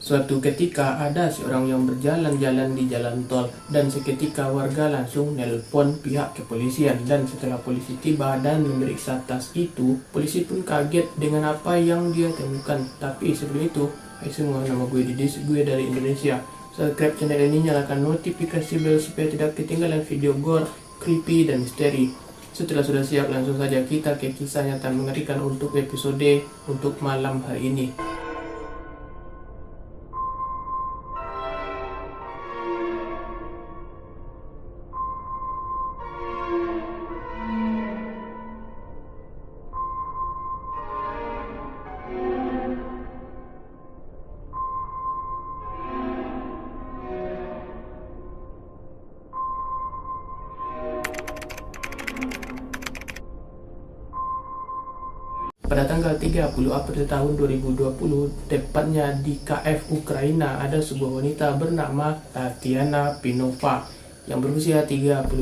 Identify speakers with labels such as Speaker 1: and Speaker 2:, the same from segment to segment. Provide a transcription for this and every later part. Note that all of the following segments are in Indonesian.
Speaker 1: Suatu ketika ada seorang yang berjalan-jalan di jalan tol dan seketika warga langsung nelpon pihak kepolisian, dan setelah polisi tiba dan memeriksa tas itu, polisi pun kaget dengan apa yang dia temukan. Tapi sebelum itu, hai semua, nama gue Didis, gue dari Indonesia. Subscribe channel ini, nyalakan notifikasi bel supaya tidak ketinggalan video gore, creepy, dan misteri. Setelah sudah siap, langsung saja kita ke kisah nyata mengerikan untuk episode untuk malam hari ini. Pada tanggal 30 April tahun 2020, tepatnya di Kiev, Ukraina, ada sebuah wanita bernama Tatiana Pinova yang berusia 38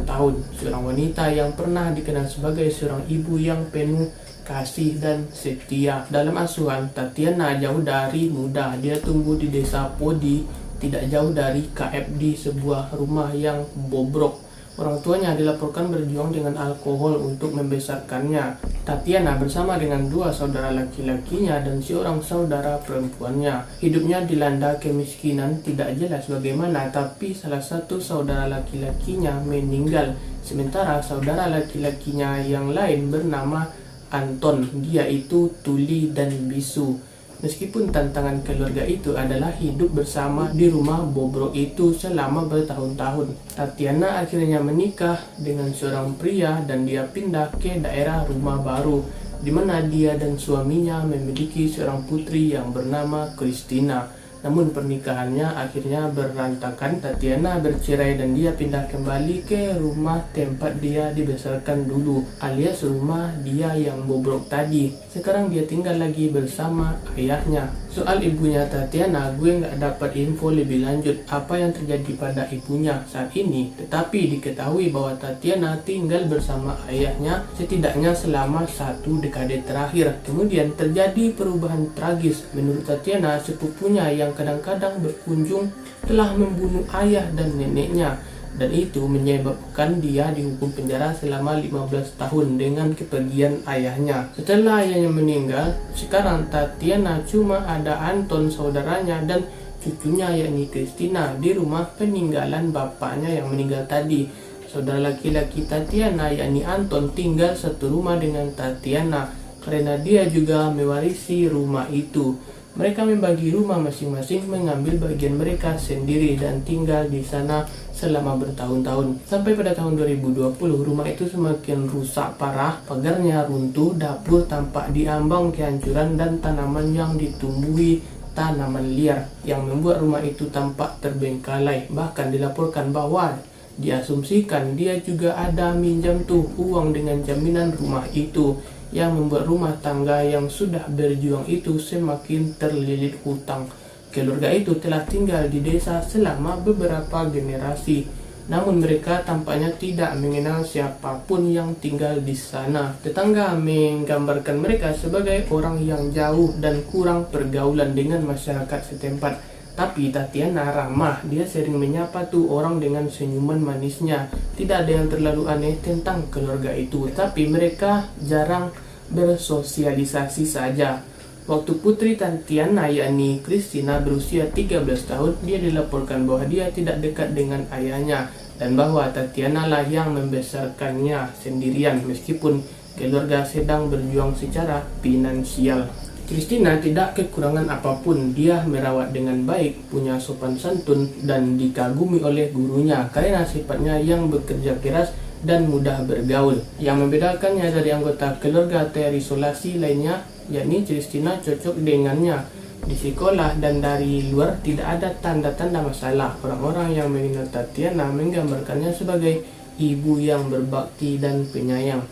Speaker 1: tahun. Seorang wanita yang pernah dikenal sebagai seorang ibu yang penuh kasih dan setia. Dalam asuhan, Tatiana jauh dari muda. Dia tumbuh di desa Podi, tidak jauh dari Kiev, di sebuah rumah yang bobrok. Orang tuanya dilaporkan berjuang dengan alkohol untuk membesarkannya. Tatiana bersama dengan dua saudara laki-lakinya dan seorang saudara perempuannya. Hidupnya dilanda kemiskinan tidak jelas bagaimana, tapi salah satu saudara laki-lakinya meninggal. Sementara saudara laki-lakinya yang lain bernama Anton. Dia itu tuli dan bisu. Meskipun tantangan keluarga itu adalah hidup bersama di rumah bobrok itu selama bertahun-tahun, Tatiana akhirnya menikah dengan seorang pria dan dia pindah ke daerah rumah baru, di mana dia dan suaminya memiliki seorang putri yang bernama Christina. Namun pernikahannya akhirnya berantakan. Tatiana bercerai dan dia pindah kembali ke rumah tempat dia dibesarkan dulu, alias rumah dia yang bobrok tadi. Sekarang dia tinggal lagi bersama ayahnya. Soal ibunya Tatiana, gue nggak dapat info lebih lanjut apa yang terjadi pada ibunya saat ini. Tetapi diketahui bahwa Tatiana tinggal bersama ayahnya setidaknya selama 1 dekade terakhir. Kemudian terjadi perubahan tragis. Menurut Tatiana, sepupunya yang kadang-kadang berkunjung telah membunuh ayah dan neneknya, dan itu menyebabkan dia dihukum penjara selama 15 tahun dengan kepergian ayahnya. Setelah ayahnya meninggal, sekarang Tatiana cuma ada Anton saudaranya dan cucunya yakni Christina di rumah peninggalan bapaknya yang meninggal tadi. Saudara laki-laki Tatiana yakni Anton tinggal satu rumah dengan Tatiana karena dia juga mewarisi rumah itu. Mereka membagi rumah masing-masing, mengambil bagian mereka sendiri dan tinggal di sana selama bertahun-tahun. Sampai pada tahun 2020, rumah itu semakin rusak parah, pagarnya runtuh, dapur tampak diambang kehancuran, dan tanaman yang ditumbuhi tanaman liar yang membuat rumah itu tampak terbengkalai. Bahkan dilaporkan bahwa diasumsikan dia juga ada minjam uang dengan jaminan rumah itu, yang membuat rumah tangga yang sudah berjuang itu semakin terlilit hutang. Keluarga itu telah tinggal di desa selama beberapa generasi, namun mereka tampaknya tidak mengenal siapapun yang tinggal di sana. Tetangga menggambarkan mereka sebagai orang yang jauh dan kurang pergaulan dengan masyarakat setempat. Tapi Tatiana ramah, dia sering menyapa orang dengan senyuman manisnya. Tidak ada yang terlalu aneh tentang keluarga itu, tapi mereka jarang bersosialisasi saja. Waktu putri Tatiana yakni Christina berusia 13 tahun, dia dilaporkan bahwa dia tidak dekat dengan ayahnya dan bahwa Tatiana lah yang membesarkannya sendirian meskipun keluarga sedang berjuang secara finansial. Christina tidak kekurangan apapun. Dia merawat dengan baik, punya sopan santun, dan dikagumi oleh gurunya karena sifatnya yang bekerja keras dan mudah bergaul. Yang membedakannya dari anggota keluarga terisolasi lainnya, yakni Christina cocok dengannya di sekolah dan dari luar tidak ada tanda-tanda masalah. Orang-orang yang mengenal Tatiana menggambarkannya sebagai ibu yang berbakti dan penyayang.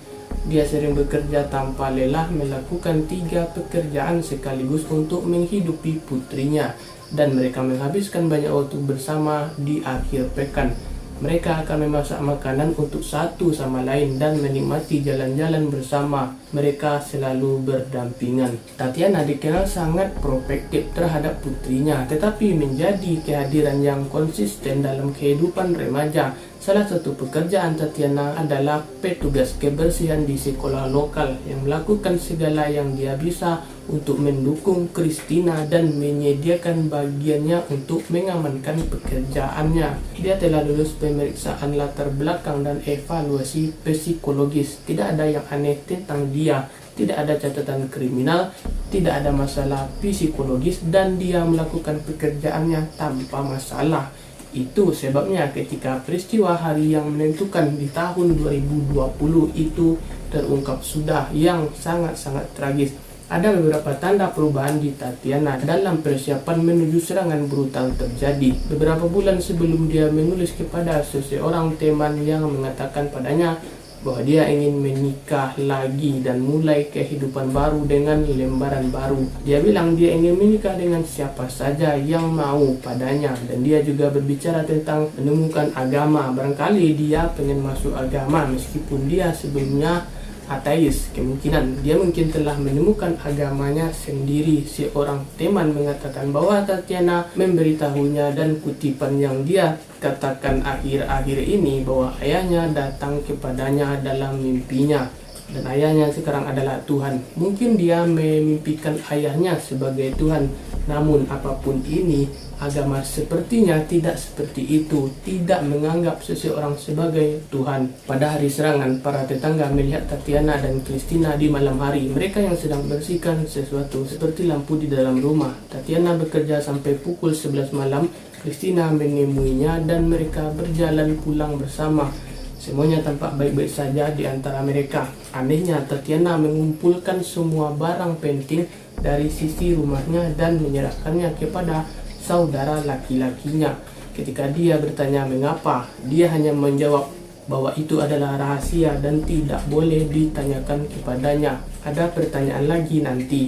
Speaker 1: Dia sering bekerja tanpa lelah, melakukan 3 pekerjaan sekaligus untuk menghidupi putrinya, dan mereka menghabiskan banyak waktu bersama di akhir pekan. Mereka akan memasak makanan untuk satu sama lain dan menikmati jalan-jalan bersama. Mereka selalu berdampingan. Tatiana dikenal sangat protektif terhadap putrinya, tetapi menjadi kehadiran yang konsisten dalam kehidupan remaja. Salah satu pekerjaan Tatiana adalah petugas kebersihan di sekolah lokal yang melakukan segala yang dia bisa untuk mendukung Christina dan menyediakan bagiannya untuk mengamankan pekerjaannya. Dia telah lulus pemeriksaan latar belakang dan evaluasi psikologis. Tidak ada yang aneh tentang dia. Tidak ada catatan kriminal, tidak ada masalah psikologis, dan dia melakukan pekerjaannya tanpa masalah. Itu sebabnya ketika peristiwa hari yang menentukan di tahun 2020 itu terungkap sudah, yang sangat-sangat tragis. Ada beberapa tanda perubahan di Tatiana dalam persiapan menuju serangan brutal terjadi. Beberapa bulan sebelum dia menulis kepada seseorang teman yang mengatakan padanya bahwa dia ingin menikah lagi dan mulai kehidupan baru dengan lembaran baru. Dia bilang dia ingin menikah dengan siapa saja yang mau padanya, dan dia juga berbicara tentang menemukan agama. Barangkali dia pengen masuk agama meskipun dia sebelumnya ateis. Kemungkinan dia mungkin telah menemukan agamanya sendiri. Seorang teman mengatakan bahwa Tatiana memberitahunya, dan kutipan yang dia katakan akhir-akhir ini, bahwa ayahnya datang kepadanya dalam mimpinya dan ayahnya sekarang adalah Tuhan. Mungkin dia memimpikan ayahnya sebagai Tuhan, namun apapun ini, agama sepertinya tidak seperti itu, tidak menganggap seseorang sebagai Tuhan. Pada hari serangan, para tetangga melihat Tatiana dan Christina di malam hari. Mereka yang sedang bersihkan sesuatu seperti lampu di dalam rumah. Tatiana bekerja sampai pukul 11 malam. Christina menemuinya dan mereka berjalan pulang bersama. Semuanya tampak baik-baik saja di antara mereka. Anehnya, Tatiana mengumpulkan semua barang penting dari sisi rumahnya dan menyerahkannya kepada saudara laki-lakinya. Ketika dia bertanya mengapa, dia hanya menjawab bahwa itu adalah rahasia dan tidak boleh ditanyakan kepadanya. Ada pertanyaan lagi nanti.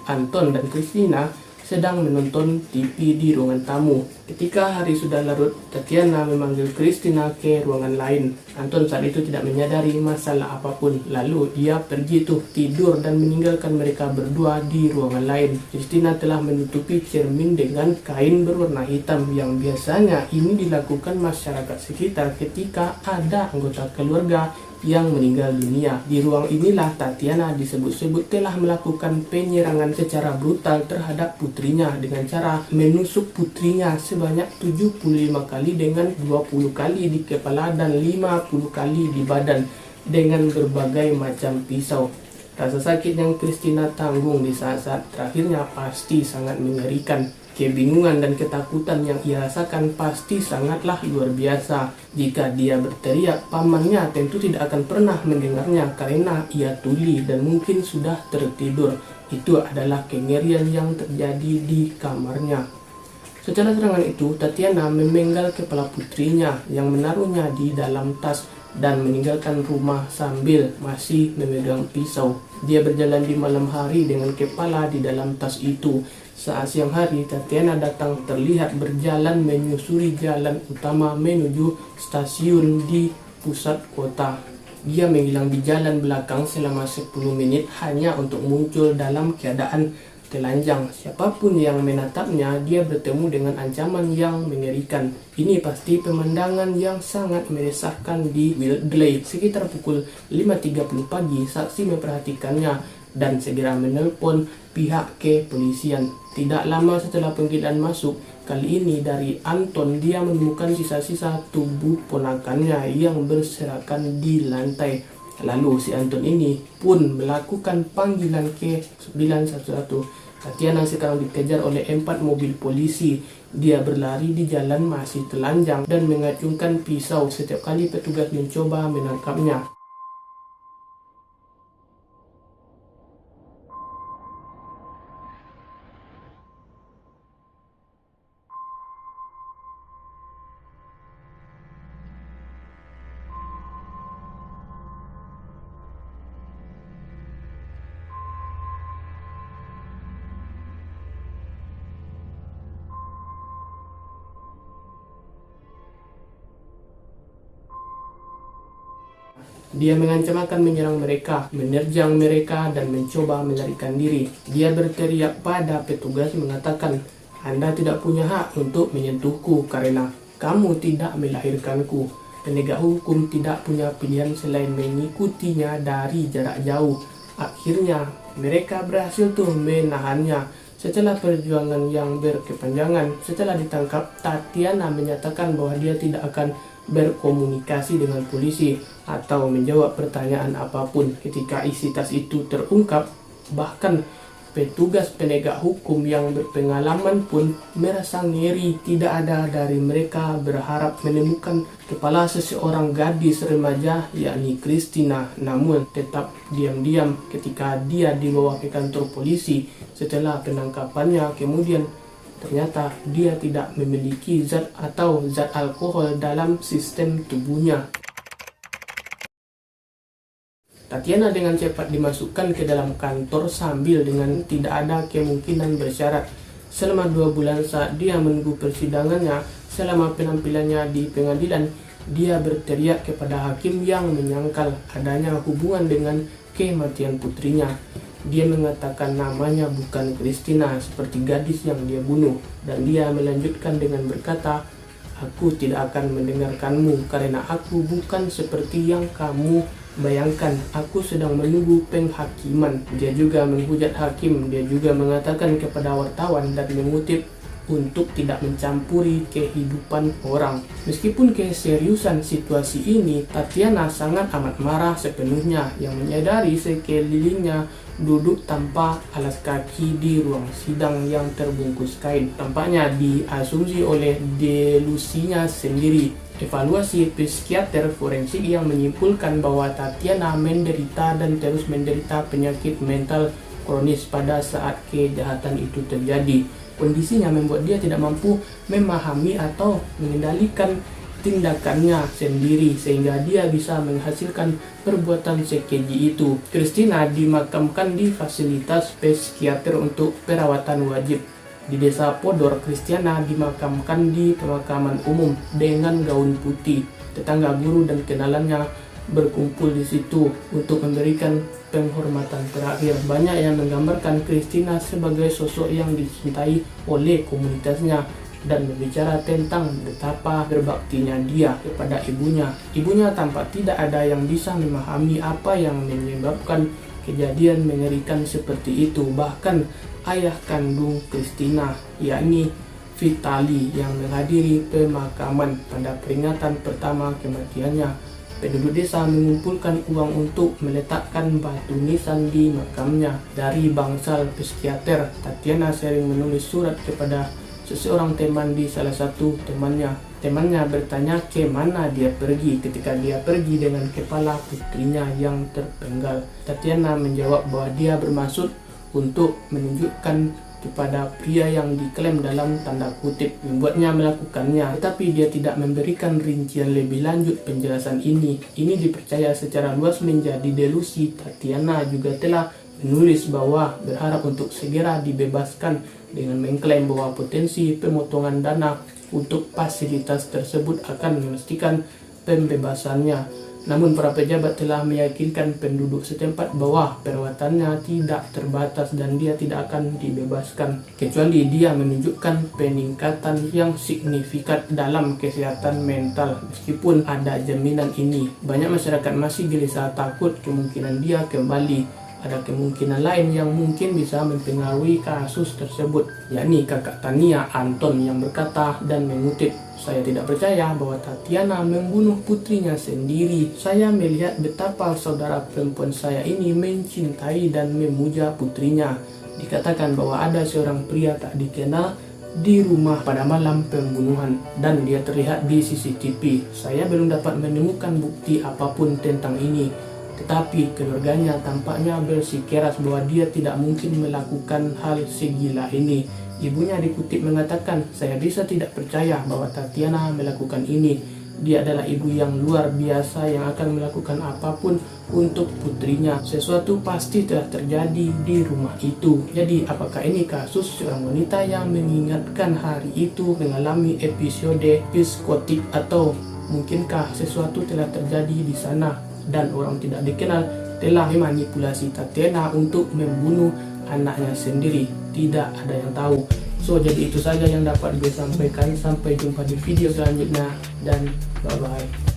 Speaker 1: Anton dan Christina sedang menonton TV di ruangan tamu. Ketika hari sudah larut, Tatiana memanggil Christina ke ruangan lain. Anton saat itu tidak menyadari masalah apapun. Lalu dia pergi tidur dan meninggalkan mereka berdua di ruangan lain. Christina telah menutupi cermin dengan kain berwarna hitam, yang biasanya ini dilakukan masyarakat sekitar ketika ada anggota keluarga yang meninggal dunia. Di ruang inilah Tatiana disebut-sebut telah melakukan penyerangan secara brutal terhadap putrinya dengan cara menusuk putrinya sebanyak 75 kali dengan 20 kali di kepala dan 50 kali di badan dengan berbagai macam pisau. Rasa sakit yang Christina tanggung di saat-saat terakhirnya pasti sangat mengerikan. Kebingungan dan ketakutan yang ia rasakan pasti sangatlah luar biasa. Jika dia berteriak, pamannya tentu tidak akan pernah mendengarnya karena ia tuli dan mungkin sudah tertidur. Itu adalah kengerian yang terjadi di kamarnya. Setelah serangan itu, Tatiana memenggal kepala putrinya yang menaruhnya di dalam tas dan meninggalkan rumah sambil masih memegang pisau. Dia berjalan di malam hari dengan kepala di dalam tas itu. Saat siang hari, Tatiana datang terlihat berjalan menyusuri jalan utama menuju stasiun di pusat kota. Dia menghilang di jalan belakang selama 10 menit hanya untuk muncul dalam keadaan telanjang. Siapapun yang menatapnya, dia bertemu dengan ancaman yang mengerikan. Ini pasti pemandangan yang sangat meresahkan di Wilderley. Sekitar pukul 5.30 pagi, saksi memperhatikannya dan segera menelpon pihak kepolisian. Tidak lama setelah panggilan masuk, kali ini dari Anton, dia menemukan sisa-sisa tubuh ponakannya yang berserakan di lantai. Lalu si Anton ini pun melakukan panggilan ke 911. Tatiana sekarang dikejar oleh 4 mobil polisi. Dia berlari di jalan masih telanjang dan mengacungkan pisau setiap kali petugas mencoba menangkapnya. Dia mengancam akan menyerang mereka, menerjang mereka, dan mencoba melarikan diri. Dia berteriak pada petugas mengatakan, "Anda tidak punya hak untuk menyentuhku karena kamu tidak melahirkanku." Penegak hukum tidak punya pilihan selain mengikutinya dari jarak jauh. Akhirnya, mereka berhasil menahannya. Setelah perjuangan yang berkepanjangan, setelah ditangkap, Tatiana menyatakan bahwa dia tidak akan berkomunikasi dengan polisi atau menjawab pertanyaan apapun ketika isi tas itu terungkap. Bahkan petugas penegak hukum yang berpengalaman pun merasa ngeri. Tidak ada dari mereka berharap menemukan kepala seseorang gadis remaja, yakni Christina, namun tetap diam-diam ketika dia dibawa ke kantor polisi setelah penangkapannya. Kemudian ternyata dia tidak memiliki zat atau zat alkohol dalam sistem tubuhnya. Tatiana dengan cepat dimasukkan ke dalam kantor sambil dengan tidak ada kemungkinan bersyarat. Selama 2 bulan saat dia menunggu persidangannya, selama penampilannya di pengadilan, dia berteriak kepada hakim yang menyangkal adanya hubungan dengan kematian putrinya. Dia mengatakan namanya bukan Christina seperti gadis yang dia bunuh, dan dia melanjutkan dengan berkata, "Aku tidak akan mendengarkanmu karena aku bukan seperti yang kamu bayangkan. Aku sedang menunggu penghakiman." Dia juga menghujat hakim. Dia juga mengatakan kepada wartawan dan mengutip, untuk tidak mencampuri kehidupan orang. Meskipun keseriusan situasi ini, Tatiana sangat amat marah sepenuhnya yang menyadari sekelilingnya duduk tanpa alas kaki di ruang sidang yang terbungkus kain. Tampaknya diasumsi oleh delusinya sendiri. Evaluasi psikiater forensik yang menyimpulkan bahwa Tatiana menderita dan terus menderita penyakit mental kronis pada saat kejahatan itu terjadi. Kondisinya membuat dia tidak mampu memahami atau mengendalikan tindakannya sendiri sehingga dia bisa menghasilkan perbuatan sekeji itu. Christina dimakamkan di fasilitas psikiater untuk perawatan wajib di Desa Podor. Christina dimakamkan di pemakaman umum dengan gaun putih. Tetangga, guru, dan kenalannya berkumpul di situ untuk memberikan penghormatan terakhir. Banyak yang menggambarkan Christina sebagai sosok yang dicintai oleh komunitasnya dan berbicara tentang betapa berbaktinya dia kepada ibunya. Ibunya tampak tidak ada yang bisa memahami apa yang menyebabkan kejadian mengerikan seperti itu. Bahkan ayah kandung Christina, yakni Vitali, yang menghadiri pemakaman pada peringatan pertama kematiannya. Penduduk desa mengumpulkan uang untuk meletakkan batu nisan di makamnya. Dari bangsal psikiater, Tatiana sering menulis surat kepada seseorang teman di salah satu temannya. Temannya bertanya ke mana dia pergi ketika dia pergi dengan kepala putrinya yang terpenggal. Tatiana menjawab bahwa dia bermaksud untuk menunjukkan kepada pria yang diklaim dalam tanda kutip membuatnya melakukannya, tetapi dia tidak memberikan rincian lebih lanjut penjelasan ini. Ini dipercaya secara luas menjadi delusi. Tatiana juga telah menulis bahwa berharap untuk segera dibebaskan dengan mengklaim bahwa potensi pemotongan dana untuk fasilitas tersebut akan memastikan pembebasannya. Namun para pejabat telah meyakinkan penduduk setempat bahwa perawatannya tidak terbatas dan dia tidak akan dibebaskan kecuali dia menunjukkan peningkatan yang signifikan dalam kesehatan mental. Meskipun ada jaminan ini, banyak masyarakat masih gelisah takut kemungkinan dia kembali. Ada kemungkinan lain yang mungkin bisa mempengaruhi kasus tersebut, yakni kakak Tania, Anton, yang berkata dan mengutip, "Saya tidak percaya bahwa Tatiana membunuh putrinya sendiri. Saya melihat betapa saudara perempuan saya ini mencintai dan memuja putrinya. Dikatakan bahwa ada seorang pria tak dikenal di rumah pada malam pembunuhan dan dia terlihat di CCTV. Saya belum dapat menemukan bukti apapun tentang ini. Tetapi keluarganya tampaknya bersikeras bahwa dia tidak mungkin melakukan hal segila ini." Ibunya dikutip mengatakan, "Saya bisa tidak percaya bahwa Tatiana melakukan ini. Dia adalah ibu yang luar biasa yang akan melakukan apapun untuk putrinya. Sesuatu pasti telah terjadi di rumah itu." Jadi apakah ini kasus seorang wanita yang mengingatkan hari itu mengalami episode psikotik, atau mungkinkah sesuatu telah terjadi di sana? dan orang tidak dikenal telah memanipulasi Tatiana untuk membunuh anaknya sendiri. Tidak ada yang tahu. So, jadi itu saja yang dapat gue sampaikan. Sampai jumpa di video selanjutnya dan bye-bye.